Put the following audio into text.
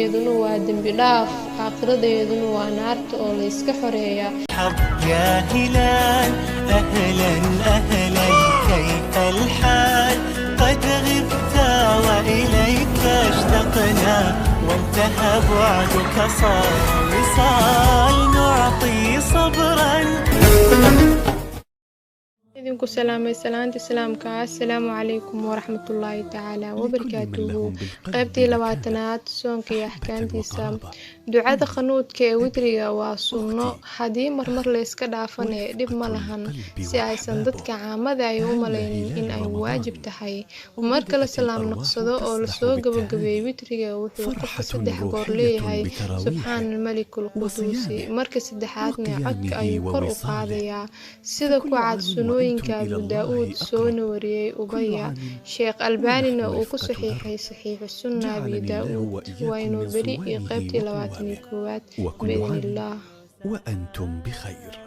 يدنو ودنبي داف آخرة يدنو ونارت أو ليسك حرية يا هلال أهلا أهلا كيف الحال قد غبت وإليك اشتقنا وانتهى بعدك صار وصال نعطي صبرا idinku salaamay salaanta islaamka assalaamu calaykum waraxmatullaahi tacaala wabarakaatuhu qaybtii 20aad soonka iyo axkaamtiisa ducada qanuudka ee witriga waa sunno haddii marmar la iska dhaafanee dhib ma lahan si aysan dadka caamada ay u malaynin in ay waajib tahay marka la salaam noqsado oo lasoo gabagabeeyo witriga wuxuu qofka 3 goor leeyahay subxaana malikul quduusi marka saddexaadna codka ayuu kor u qaadayaa sida ku cad sunooyin أبو داود سون وريي أبيا شيخ ألباني وكو صحيح السنة أبي داود وإنه بريء قبتي لواتني كوات بإذن الله وأنتم بخير.